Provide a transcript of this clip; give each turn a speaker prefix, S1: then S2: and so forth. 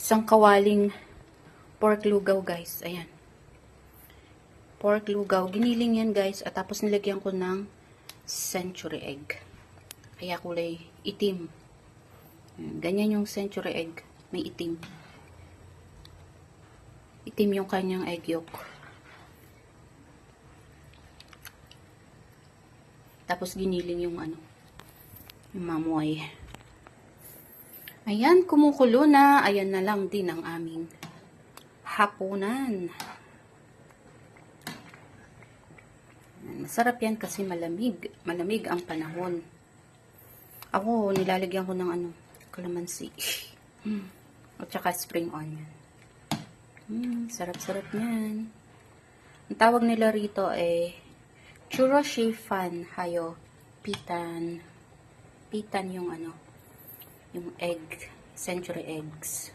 S1: isang kawaling pork lugaw, guys. Ayan. Pork lugaw. Giniling yan, guys. At tapos nilagyan ko ng century egg. Kaya kulay itim. Ganyan yung century egg. May itim. Itim yung kanyang egg yolk. Tapos giniling yung ano, yung mamoy. Ayan, kumukulo na. Ayan na lang din ang aming hapunan. Masarap yan kasi malamig. Malamig ang panahon. Ako, nilalagyan ko ng ano, calamansi. At saka spring onion. Sarap-sarap yan. Ang tawag nila rito ay churro shifan hayo pitan. Pitan yung ano, yung egg, century eggs.